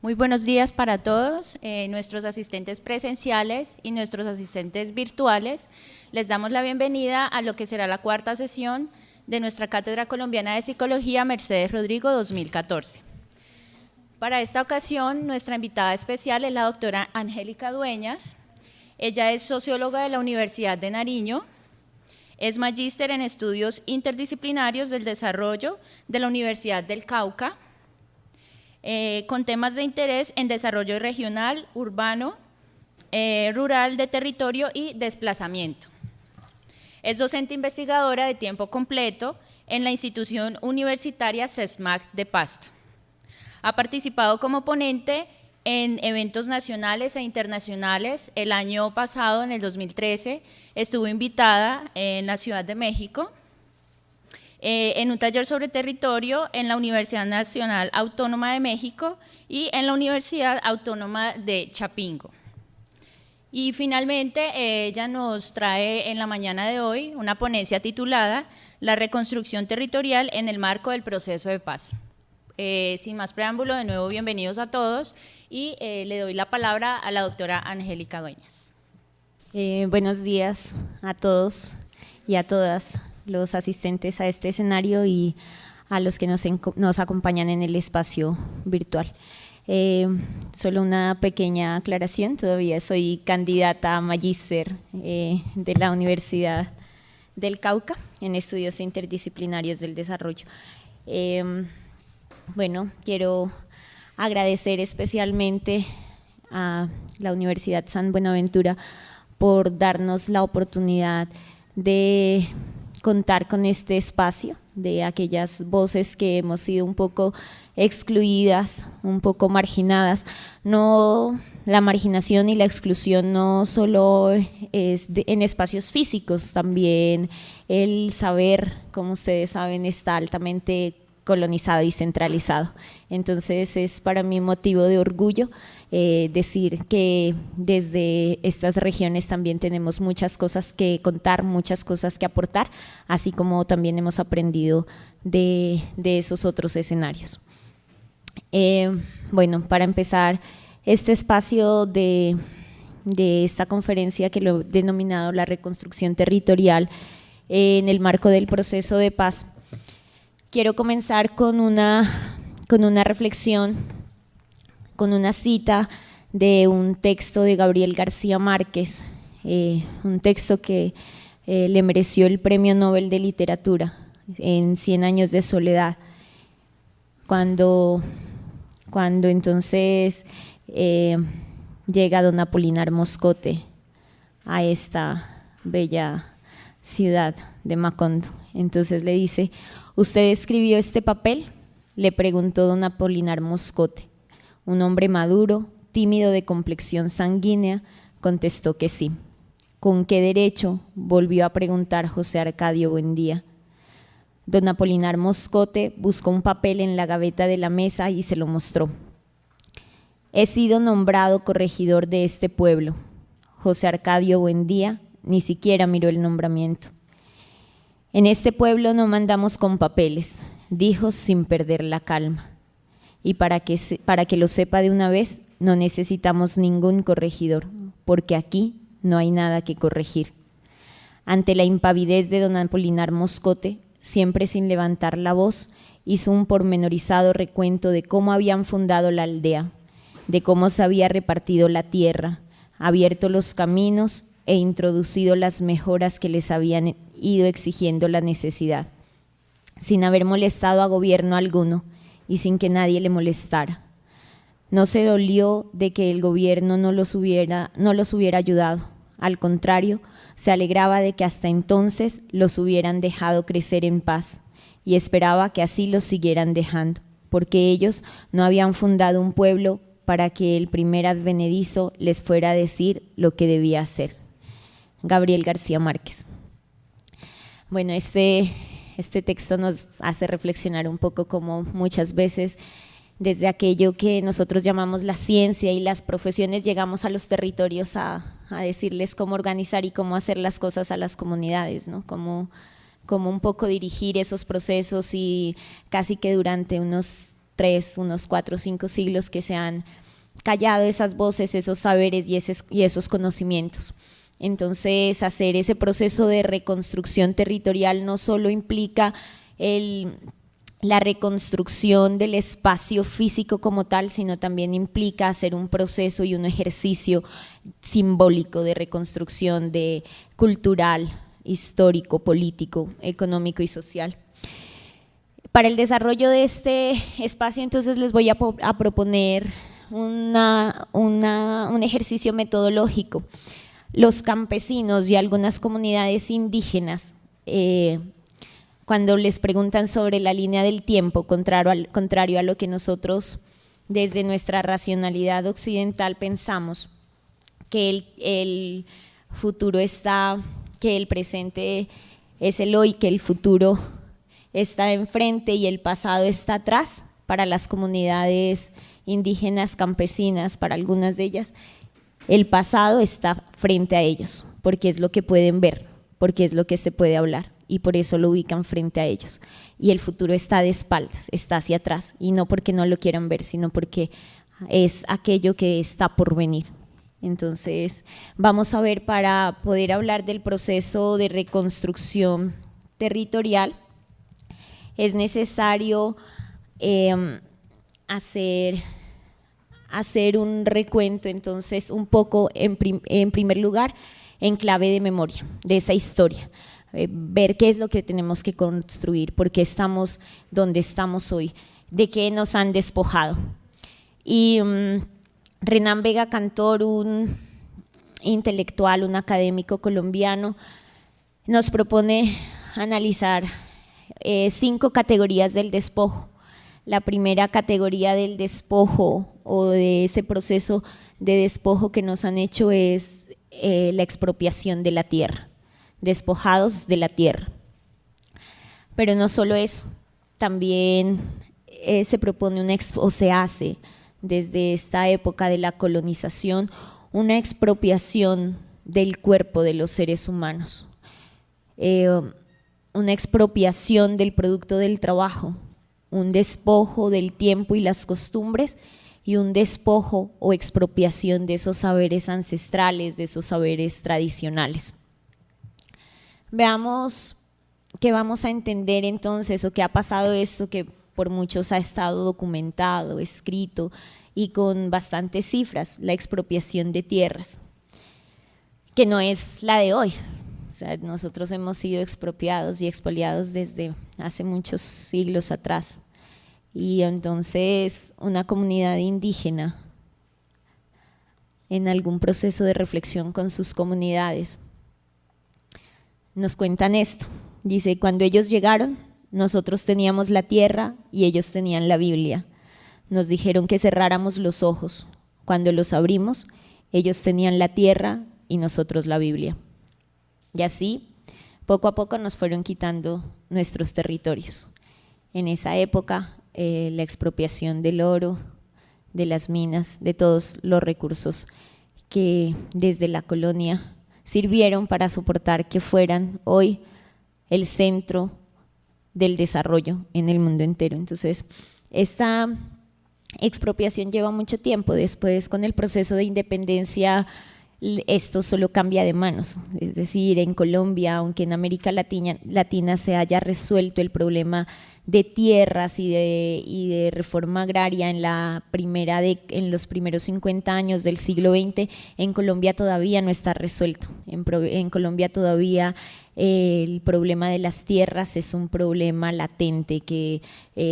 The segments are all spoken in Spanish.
Muy buenos días para todos, nuestros asistentes presenciales y nuestros asistentes virtuales. Les damos la bienvenida a lo que será la cuarta sesión de nuestra Cátedra Colombiana de Psicología Mercedes Rodrigo 2014. Para esta ocasión, nuestra invitada especial es la doctora Angélica Dueñas. Ella es socióloga de la Universidad de Nariño, es magíster en estudios interdisciplinarios del desarrollo de la Universidad del Cauca, con temas de interés en desarrollo regional, urbano, rural, de territorio y desplazamiento. Es docente investigadora de tiempo completo en la institución universitaria CESMAC de Pasto. Ha participado como ponente en eventos nacionales e internacionales. El año pasado, en el 2013, estuvo invitada en la Ciudad de México en un taller sobre territorio en la Universidad Nacional Autónoma de México y en la Universidad Autónoma de Chapingo. Y finalmente ella nos trae en la mañana de hoy una ponencia titulada La reconstrucción territorial en el marco del proceso de paz. Sin más preámbulo, de nuevo bienvenidos a todos y le doy la palabra a la doctora Angélica Dueñas. Buenos días a todos y a todas los asistentes a este escenario y a los que nos acompañan en el espacio virtual. Solo una pequeña aclaración, todavía soy candidata a magíster de la Universidad del Cauca en estudios interdisciplinarios del desarrollo. Bueno, quiero agradecer especialmente a la Universidad San Buenaventura por darnos la oportunidad de contar con este espacio de aquellas voces que hemos sido un poco excluidas, un poco marginadas. No, la marginación y la exclusión no solo es en espacios físicos, también el saber, como ustedes saben, está altamente colonizado y centralizado. Entonces es para mí motivo de orgullo decir que desde estas regiones también tenemos muchas cosas que contar, muchas cosas que aportar, así como también hemos aprendido de esos otros escenarios. Bueno, para empezar este espacio de esta conferencia que lo he denominado la reconstrucción territorial en el marco del proceso de paz, quiero comenzar con una reflexión, con una cita de un texto de Gabriel García Márquez, un texto que le mereció el Premio Nobel de Literatura en 100 años de soledad, cuando entonces llega don Apolinar Moscote a esta bella ciudad de Macondo. Entonces le dice: ¿usted escribió este papel?, le preguntó don Apolinar Moscote. Un hombre maduro, tímido, de complexión sanguínea, contestó que sí. ¿Con qué derecho?, volvió a preguntar José Arcadio Buendía. Don Apolinar Moscote buscó un papel en la gaveta de la mesa y se lo mostró. He sido nombrado corregidor de este pueblo. José Arcadio Buendía ni siquiera miró el nombramiento. En este pueblo no mandamos con papeles, dijo sin perder la calma. Y para que lo sepa de una vez, no necesitamos ningún corregidor, porque aquí no hay nada que corregir. Ante la impavidez de don Apolinar Moscote, siempre sin levantar la voz, hizo un pormenorizado recuento de cómo habían fundado la aldea, de cómo se había repartido la tierra, abierto los caminos e introducido las mejoras que les habían ido exigiendo la necesidad, sin haber molestado a gobierno alguno y sin que nadie le molestara. No se dolió de que el gobierno no los hubiera ayudado, al contrario, se alegraba de que hasta entonces los hubieran dejado crecer en paz y esperaba que así los siguieran dejando, porque ellos no habían fundado un pueblo para que el primer advenedizo les fuera a decir lo que debía hacer. Gabriel García Márquez. Bueno, este texto nos hace reflexionar un poco como muchas veces desde aquello que nosotros llamamos la ciencia y las profesiones llegamos a los territorios a decirles cómo organizar y cómo hacer las cosas a las comunidades, ¿no? Como un poco dirigir esos procesos y casi que durante unos unos 4 o 5 siglos que se han callado esas voces, esos saberes y esos conocimientos. Entonces, hacer ese proceso de reconstrucción territorial no solo implica la reconstrucción del espacio físico como tal, sino también implica hacer un proceso y un ejercicio simbólico de reconstrucción cultural, histórico, político, económico y social. Para el desarrollo de este espacio, entonces, les voy a proponer un ejercicio metodológico. Los campesinos y algunas comunidades indígenas, cuando les preguntan sobre la línea del tiempo, contrario a lo que nosotros desde nuestra racionalidad occidental pensamos, que el futuro está, que el presente es el hoy, que el futuro está enfrente y el pasado está atrás. Para las comunidades indígenas campesinas, para algunas de ellas, el pasado está frente a ellos, porque es lo que pueden ver, porque es lo que se puede hablar, y por eso lo ubican frente a ellos. Y el futuro está de espaldas, está hacia atrás, y no porque no lo quieran ver, sino porque es aquello que está por venir. Entonces, vamos a ver, para poder hablar del proceso de reconstrucción territorial, es necesario hacer un recuento, entonces, un poco en primer lugar, en clave de memoria de esa historia, ver qué es lo que tenemos que construir, por qué estamos donde estamos hoy, de qué nos han despojado. Y Renan Vega Cantor, un intelectual, un académico colombiano, nos propone analizar 5 categorías del despojo. La primera categoría del despojo o de ese proceso de despojo que nos han hecho es la expropiación de la tierra, despojados de la tierra. Pero no solo eso, también se propone o se hace desde esta época de la colonización una expropiación del cuerpo de los seres humanos, una expropiación del producto del trabajo, un despojo del tiempo y las costumbres, y un despojo o expropiación de esos saberes ancestrales, de esos saberes tradicionales. Veamos qué vamos a entender entonces, o qué ha pasado esto que por muchos ha estado documentado, escrito y con bastantes cifras, la expropiación de tierras, que no es la de hoy. O sea, nosotros hemos sido expropiados y expoliados desde hace muchos siglos atrás. Y entonces una comunidad indígena, en algún proceso de reflexión con sus comunidades, nos cuentan esto. Dice, cuando ellos llegaron, nosotros teníamos la tierra y ellos tenían la Biblia. Nos dijeron que cerráramos los ojos. Cuando los abrimos, ellos tenían la tierra y nosotros la Biblia. Y así, poco a poco nos fueron quitando nuestros territorios. En esa época, la expropiación del oro, de las minas, de todos los recursos que desde la colonia sirvieron para soportar que fueran hoy el centro del desarrollo en el mundo entero. Entonces, esta expropiación lleva mucho tiempo. Después, con el proceso de independencia, esto solo cambia de manos. Es decir, en Colombia, aunque en América Latina se haya resuelto el problema de tierras y de reforma agraria en los primeros 50 años del siglo XX, en Colombia todavía no está resuelto. En Colombia todavía el problema de las tierras es un problema latente que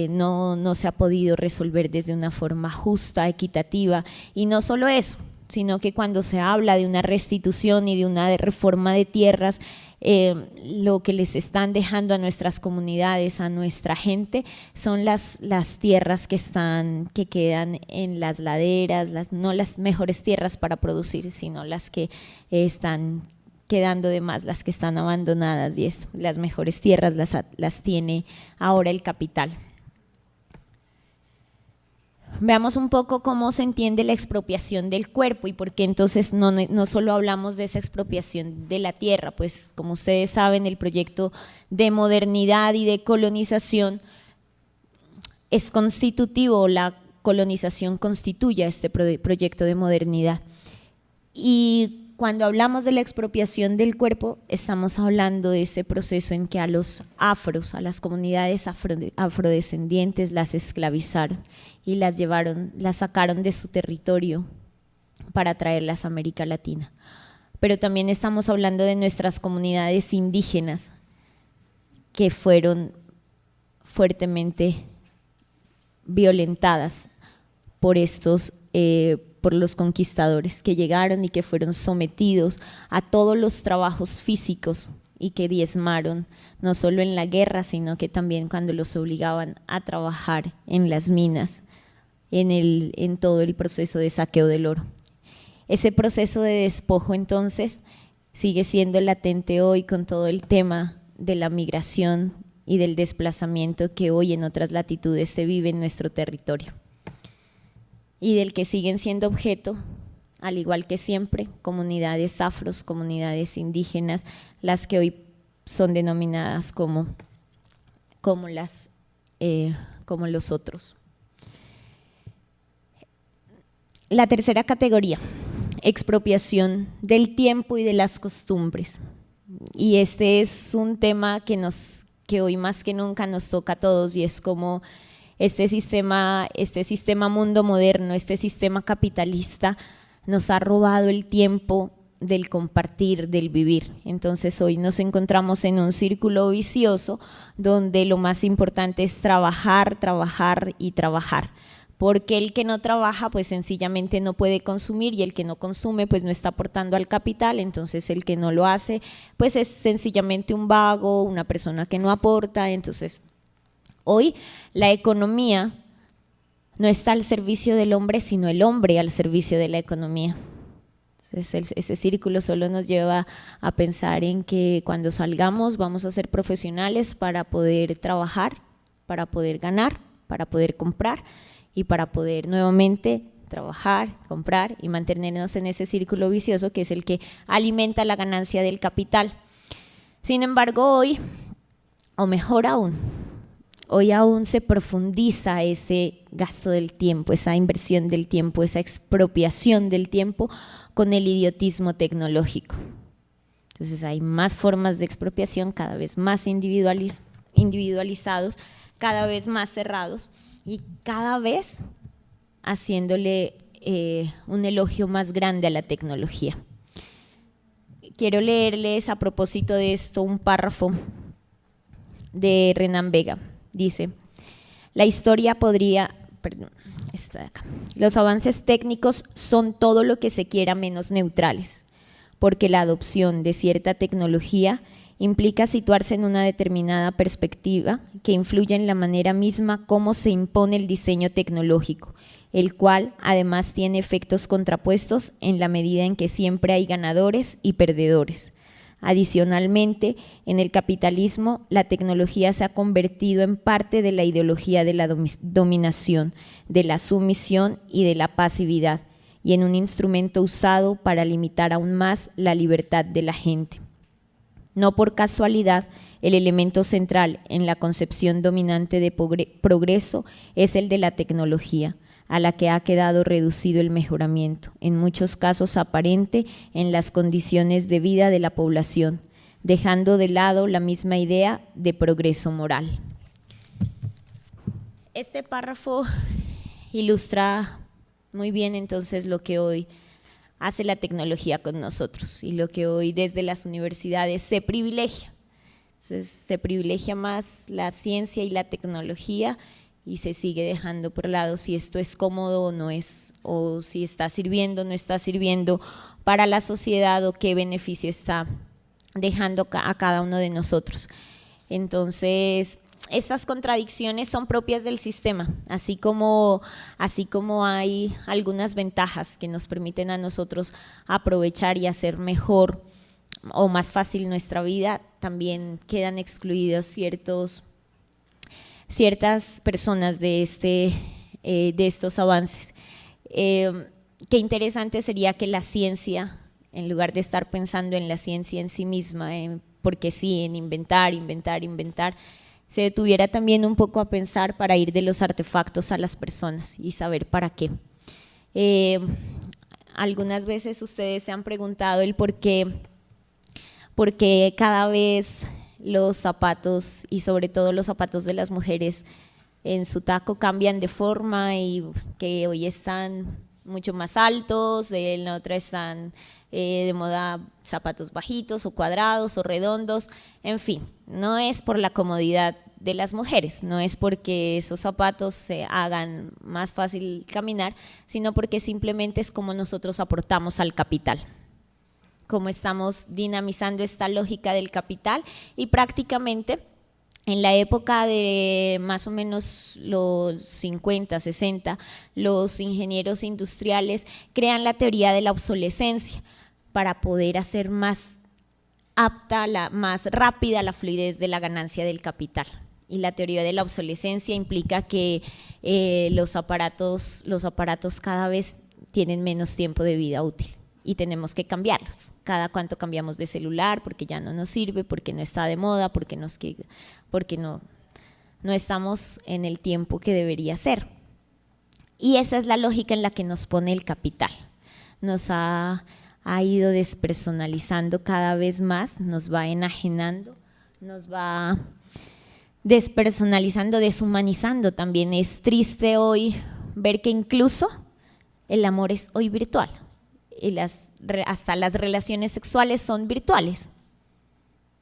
no se ha podido resolver desde una forma justa, equitativa, y no solo eso, sino que cuando se habla de una restitución y de una reforma de tierras, lo que les están dejando a nuestras comunidades, a nuestra gente, son las tierras que quedan en las laderas, no las mejores tierras para producir, sino las que están quedando de más, las que están abandonadas, y eso, las mejores tierras las tiene ahora el capital. Veamos un poco cómo se entiende la expropiación del cuerpo y por qué entonces no solo hablamos de esa expropiación de la tierra. Pues como ustedes saben, el proyecto de modernidad y de colonización es constitutivo, la colonización constituye este proyecto de modernidad. Y cuando hablamos de la expropiación del cuerpo, estamos hablando de ese proceso en que a los afros, a las comunidades afrodescendientes las esclavizaron y las sacaron de su territorio para traerlas a América Latina. Pero también estamos hablando de nuestras comunidades indígenas que fueron fuertemente violentadas por por los conquistadores que llegaron y que fueron sometidos a todos los trabajos físicos y que diezmaron no solo en la guerra, sino que también cuando los obligaban a trabajar en las minas, en todo el proceso de saqueo del oro. Ese proceso de despojo entonces sigue siendo latente hoy con todo el tema de la migración y del desplazamiento que hoy en otras latitudes se vive en nuestro territorio y del que siguen siendo objeto, al igual que siempre, comunidades afros, comunidades indígenas, las que hoy son denominadas como los otros. La tercera categoría, expropiación del tiempo y de las costumbres. Y este es un tema que hoy más que nunca nos toca a todos, y es como este sistema mundo moderno, este sistema capitalista nos ha robado el tiempo del compartir, del vivir. Entonces hoy nos encontramos en un círculo vicioso donde lo más importante es trabajar, trabajar y trabajar, porque el que no trabaja pues sencillamente no puede consumir, y el que no consume pues no está aportando al capital. Entonces el que no lo hace pues es sencillamente un vago, una persona que no aporta. Entonces hoy la economía no está al servicio del hombre, sino el hombre al servicio de la economía. Entonces ese círculo solo nos lleva a pensar en que cuando salgamos vamos a ser profesionales para poder trabajar, para poder ganar, para poder comprar y para poder nuevamente trabajar, comprar y mantenernos en ese círculo vicioso que es el que alimenta la ganancia del capital. Sin embargo, hoy, o mejor aún, hoy aún se profundiza ese gasto del tiempo, esa inversión del tiempo, esa expropiación del tiempo con el idiotismo tecnológico. Entonces hay más formas de expropiación, cada vez más individualizados, cada vez más cerrados y cada vez haciéndole un elogio más grande a la tecnología. Quiero leerles a propósito de esto un párrafo de Renan Vega. Dice: la historia los avances técnicos son todo lo que se quiera menos neutrales, porque la adopción de cierta tecnología implica situarse en una determinada perspectiva que influye en la manera misma como se impone el diseño tecnológico, el cual además tiene efectos contrapuestos en la medida en que siempre hay ganadores y perdedores. Adicionalmente, en el capitalismo, la tecnología se ha convertido en parte de la ideología de la dominación, de la sumisión y de la pasividad, y en un instrumento usado para limitar aún más la libertad de la gente. No por casualidad, el elemento central en la concepción dominante de progreso es el de la tecnología, a la que ha quedado reducido el mejoramiento, en muchos casos aparente, en las condiciones de vida de la población, dejando de lado la misma idea de progreso moral. Este párrafo ilustra muy bien entonces lo que hoy hace la tecnología con nosotros y lo que hoy desde las universidades se privilegia. Entonces, se privilegia más la ciencia y la tecnología y se sigue dejando por lado si esto es cómodo o no es, o si está sirviendo o no está sirviendo para la sociedad o qué beneficio está dejando a cada uno de nosotros. Entonces, estas contradicciones son propias del sistema, así como hay algunas ventajas que nos permiten a nosotros aprovechar y hacer mejor o más fácil nuestra vida, también quedan excluidos ciertas personas de estos avances. Qué interesante sería que la ciencia, en lugar de estar pensando en la ciencia en sí misma, porque sí, en inventar, se detuviera también un poco a pensar para ir de los artefactos a las personas y saber para qué. Algunas veces ustedes se han preguntado el por qué cada vez los zapatos, y sobre todo los zapatos de las mujeres en su taco, cambian de forma, y que hoy están mucho más altos, en la otra están de moda zapatos bajitos o cuadrados o redondos, en fin, no es por la comodidad de las mujeres, no es porque esos zapatos se hagan más fácil caminar, sino porque simplemente es como nosotros aportamos al capital, como estamos dinamizando esta lógica del capital. Y prácticamente en la época de más o menos los 50, 60, los ingenieros industriales crean la teoría de la obsolescencia para poder hacer más apta, más rápida la fluidez de la ganancia del capital. Y la teoría de la obsolescencia implica que los aparatos cada vez tienen menos tiempo de vida útil y tenemos que cambiarlos. Cada cuánto cambiamos de celular porque ya no nos sirve, porque no está de moda, porque no estamos en el tiempo que debería ser. Y esa es la lógica en la que nos pone el capital. Nos ha ido despersonalizando cada vez más, nos va enajenando, nos va despersonalizando, deshumanizando también. Es triste hoy ver que incluso el amor es hoy virtual y hasta las relaciones sexuales son virtuales.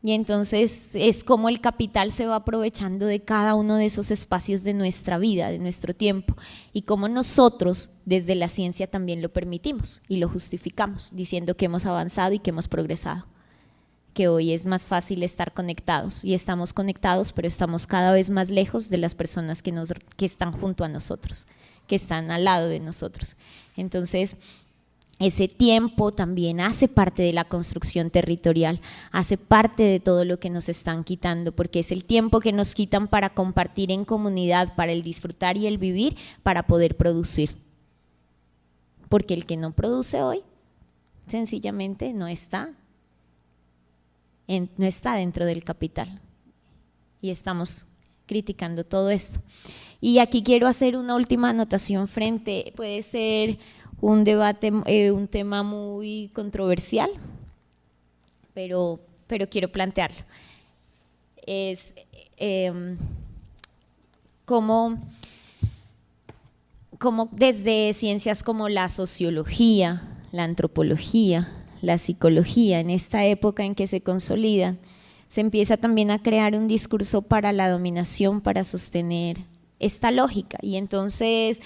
Y entonces es como el capital se va aprovechando de cada uno de esos espacios de nuestra vida, de nuestro tiempo, y como nosotros desde la ciencia también lo permitimos y lo justificamos, diciendo que hemos avanzado y que hemos progresado, que hoy es más fácil estar conectados, y estamos conectados, pero estamos cada vez más lejos de las personas que están junto a nosotros, que están al lado de nosotros. Entonces, ese tiempo también hace parte de la construcción territorial, hace parte de todo lo que nos están quitando, porque es el tiempo que nos quitan para compartir en comunidad, para el disfrutar y el vivir, para poder producir. Porque el que no produce hoy, sencillamente no está dentro del capital. Y estamos criticando todo esto. Y aquí quiero hacer una última anotación puede ser un debate, un tema muy controversial, pero quiero plantearlo. Es cómo desde ciencias como la sociología, la antropología, la psicología, en esta época en que se consolidan, se empieza también a crear un discurso para la dominación, para sostener esta lógica. Y entonces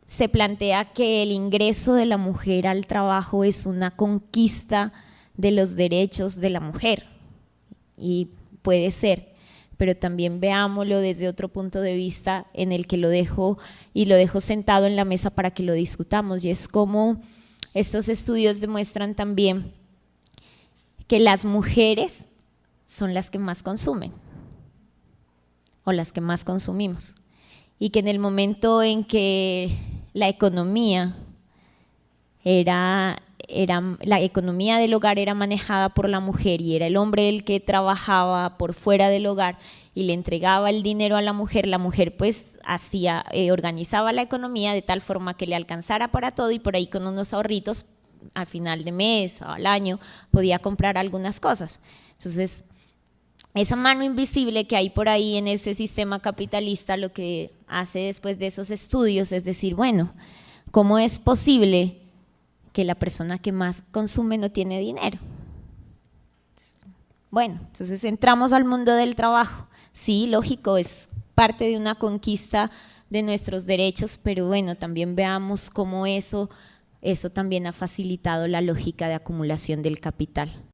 se plantea que el ingreso de la mujer al trabajo es una conquista de los derechos de la mujer, y puede ser, pero también veámoslo desde otro punto de vista en el que lo dejo sentado en la mesa para que lo discutamos, y es como estos estudios demuestran también que las mujeres son las que más consumen o las que más consumimos, y que en el momento en que la economía del hogar era manejada por la mujer y era el hombre el que trabajaba por fuera del hogar y le entregaba el dinero a la mujer pues organizaba la economía de tal forma que le alcanzara para todo, y por ahí con unos ahorritos al final de mes o al año podía comprar algunas cosas. Entonces, esa mano invisible que hay por ahí en ese sistema capitalista lo que hace después de esos estudios es decir, bueno, ¿cómo es posible que la persona que más consume no tiene dinero? Bueno, entonces entramos al mundo del trabajo. Sí, lógico, es parte de una conquista de nuestros derechos, pero bueno, también veamos cómo eso también ha facilitado la lógica de acumulación del capital.